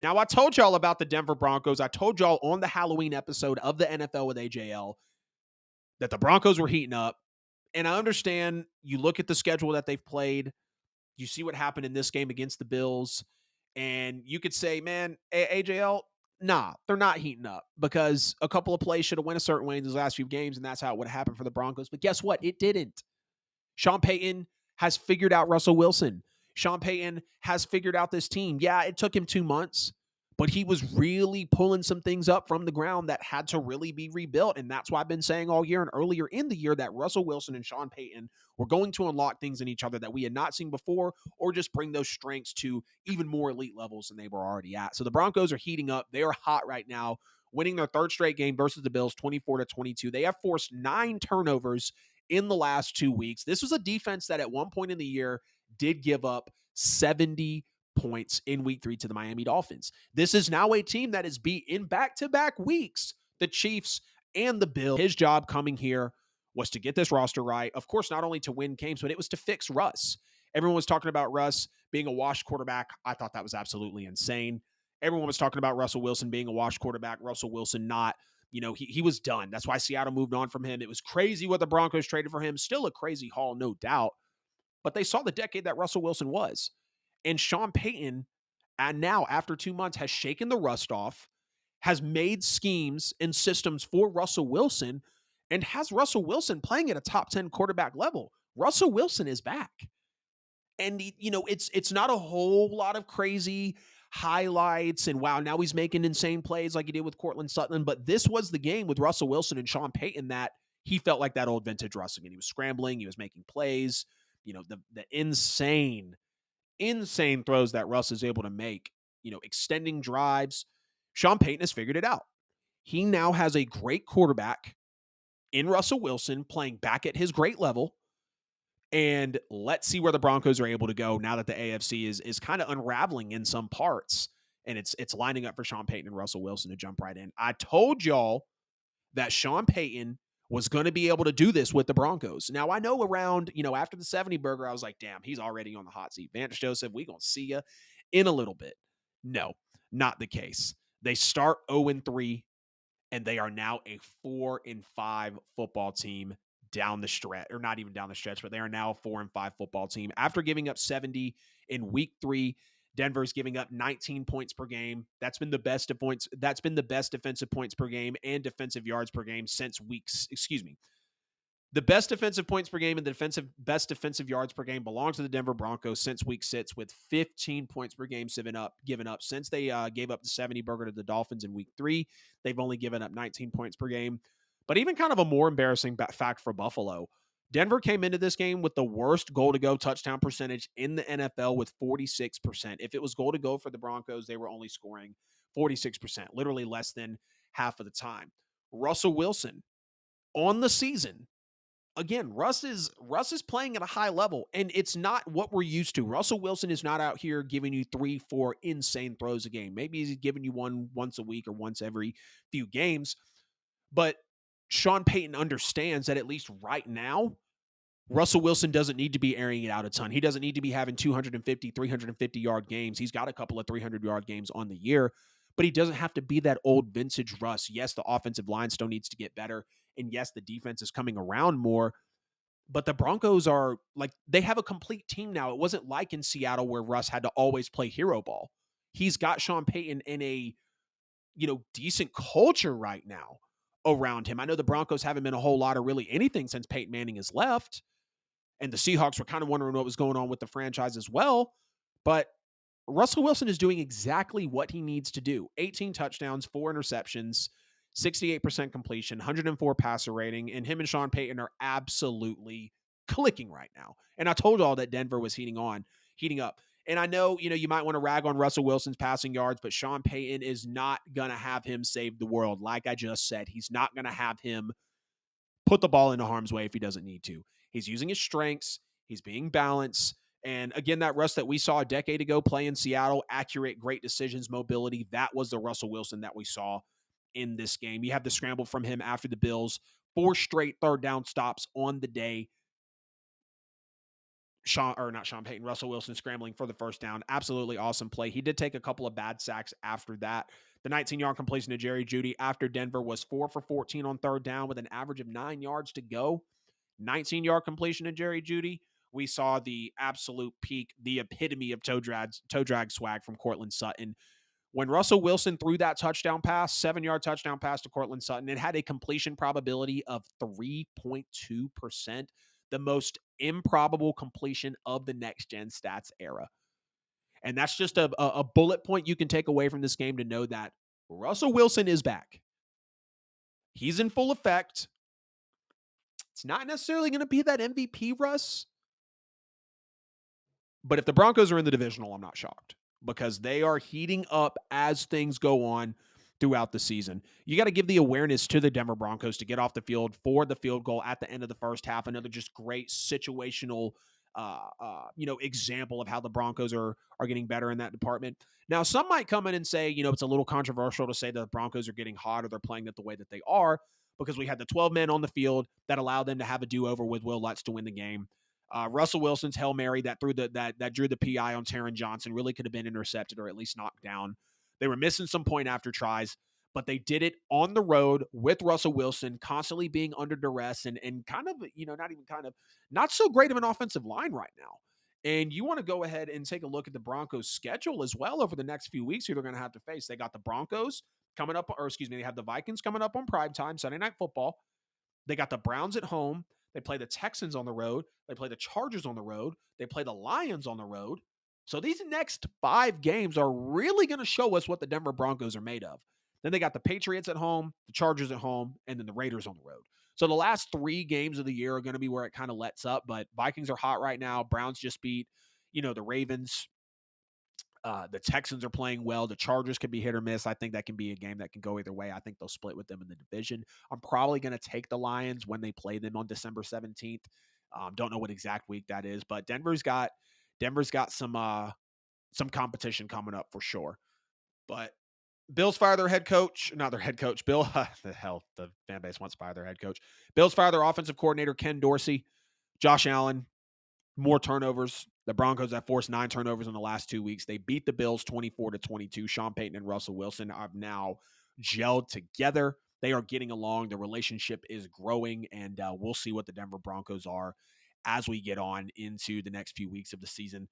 Now, I told y'all about the Denver Broncos. I told y'all on the Halloween episode of the NFL with AJL that the Broncos were heating up. And I understand you look at the schedule that they've played, you see what happened in this game against the Bills, and you could say, man, AJL, nah, they're not heating up because a couple of plays should have went a certain way in these last few games, and that's how it would have happened for the Broncos. But guess what? It didn't. Sean Payton has figured out Russell Wilson. Sean Payton has figured out this team. Yeah, it took him 2 months, but he was really pulling some things up from the ground that had to really be rebuilt. And that's why I've been saying all year and earlier in the year that Russell Wilson and Sean Payton were going to unlock things in each other that we had not seen before, or just bring those strengths to even more elite levels than they were already at. So the Broncos are heating up. They are hot right now, winning their third straight game versus the Bills 24-22. They have forced 9 turnovers in the last 2 weeks. This was a defense that at one point in the year did give up 70 points in week 3 to the Miami Dolphins. This is now a team that is beat in back-to-back weeks the Chiefs and the Bills. His job coming here was to get this roster right. Of course, not only to win games, but it was to fix Russ. Everyone was talking about Russ being a washed quarterback. I thought that was absolutely insane. Everyone was talking about Russell Wilson being a washed quarterback, Russell Wilson not. He was done. That's why Seattle moved on from him. It was crazy what the Broncos traded for him. Still a crazy haul, no doubt. But they saw the decade that Russell Wilson was. And Sean Payton, and now after 2 months, has shaken the rust off, has made schemes and systems for Russell Wilson, and has Russell Wilson playing at a top 10 quarterback level. Russell Wilson is back. And it's not a whole lot of crazy highlights and wow, now he's making insane plays like he did with Cortland Sutton. But this was the game with Russell Wilson and Sean Payton that he felt like that old vintage Russell again. He was scrambling, he was making plays, the insane throws that Russ is able to make, extending drives. Sean Payton has figured it out. He now has a great quarterback in Russell Wilson playing back at his great level. And let's see where the Broncos are able to go now that the AFC is kind of unraveling in some parts. And it's lining up for Sean Payton and Russell Wilson to jump right in. I told y'all that Sean Payton was going to be able to do this with the Broncos. Now, I know around, after the 70 burger, I was like, damn, he's already on the hot seat. Vance Joseph, we going to see you in a little bit. No, not the case. They start 0-3, and they are now a 4-5 football team down the stretch, or not even down the stretch, but they are now a 4-5 football team. After giving up 70 in week 3, Denver's giving up 19 points per game. That's been the best of points. That's been the best defensive points per game and defensive yards per game since the best defensive points per game and the best defensive yards per game belongs to the Denver Broncos since week 6, with 15 points per game given up since they gave up the 70 burger to the Dolphins in week 3. They've only given up 19 points per game. But even kind of a more embarrassing fact for Buffalo, Denver came into this game with the worst goal to go touchdown percentage in the NFL with 46%. If it was goal to go for the Broncos, they were only scoring 46%, literally less than half of the time. Russell Wilson on the season, again, Russ is playing at a high level, and it's not what we're used to. Russell Wilson is not out here giving you 3-4 insane throws a game. Maybe he's giving you one once a week or once every few games, but Sean Payton understands that at least right now, Russell Wilson doesn't need to be airing it out a ton. He doesn't need to be having 250, 350-yard games. He's got a couple of 300-yard games on the year, but he doesn't have to be that old vintage Russ. Yes, the offensive line still needs to get better, and yes, the defense is coming around more, but the Broncos are like, they have a complete team now. It wasn't like in Seattle where Russ had to always play hero ball. He's got Sean Payton in a, decent culture right now around him. I know the Broncos haven't been a whole lot of really anything since Peyton Manning has left, and the Seahawks were kind of wondering what was going on with the franchise as well. But Russell Wilson is doing exactly what he needs to do. 18 touchdowns, 4 interceptions, 68% completion, 104 passer rating, and him and Sean Payton are absolutely clicking right now. And I told y'all that Denver was heating up. And I know, you might want to rag on Russell Wilson's passing yards, but Sean Payton is not going to have him save the world. Like I just said, he's not going to have him put the ball into harm's way if he doesn't need to. He's using his strengths. He's being balanced. And again, that Russ that we saw a decade ago play in Seattle, accurate, great decisions, mobility, that was the Russell Wilson that we saw in this game. You have the scramble from him after the Bills, 4 straight third down stops on the day. Not Sean Payton, Russell Wilson scrambling for the first down. Absolutely awesome play. He did take a couple of bad sacks after that. The 19-yard completion to Jerry Jeudy after Denver was 4 for 14 on third down with an average of 9 yards to go. 19-yard completion to Jerry Jeudy. We saw the absolute peak, the epitome of toe drag swag from Cortland Sutton. When Russell Wilson threw that touchdown pass, 7-yard touchdown pass to Cortland Sutton, it had a completion probability of 3.2%, the most improbable completion of the next gen stats era. And that's just a bullet point you can take away from this game to know that Russell Wilson is back. He's in full effect. It's not necessarily going to be that MVP Russ, but if the Broncos are in the divisional, I'm not shocked because they are heating up as things go on throughout the season. You got to give the awareness to the Denver Broncos to get off the field for the field goal at the end of the first half. Another just great situational example of how the Broncos are getting better in that department. Now, some might come in and say, it's a little controversial to say that the Broncos are getting hot or they're playing it the way that they are because we had the 12 men on the field that allowed them to have a do-over with Will Lutz to win the game. Russell Wilson's Hail Mary that drew the PI on Taron Johnson really could have been intercepted or at least knocked down. They were missing some point after tries, but they did it on the road with Russell Wilson constantly being under duress and kind of, not even kind of, not so great of an offensive line right now. And you want to go ahead and take a look at the Broncos' schedule as well over the next few weeks who they're going to have to face. They got the Broncos coming up, or excuse me, they have the Vikings coming up on primetime, Sunday Night Football. They got the Browns at home. They play the Texans on the road. They play the Chargers on the road. They play the Lions on the road. So these next 5 games are really going to show us what the Denver Broncos are made of. Then they got the Patriots at home, the Chargers at home, and then the Raiders on the road. So the last 3 games of the year are going to be where it kind of lets up, but Vikings are hot right now. Browns just beat, the Ravens. The Texans are playing well. The Chargers can be hit or miss. I think that can be a game that can go either way. I think they'll split with them in the division. I'm probably going to take the Lions when they play them on December 17th. Don't know what exact week that is, but Denver's got some competition coming up for sure. But Bills fire their head coach, not their head coach. The fan base wants to fire their head coach. Bills fire their offensive coordinator, Ken Dorsey. Josh Allen, more turnovers. The Broncos have forced 9 turnovers in the last 2 weeks. They beat the Bills 24-22. Sean Payton and Russell Wilson have now gelled together. They are getting along. The relationship is growing, and we'll see what the Denver Broncos are as we get on into the next few weeks of the season.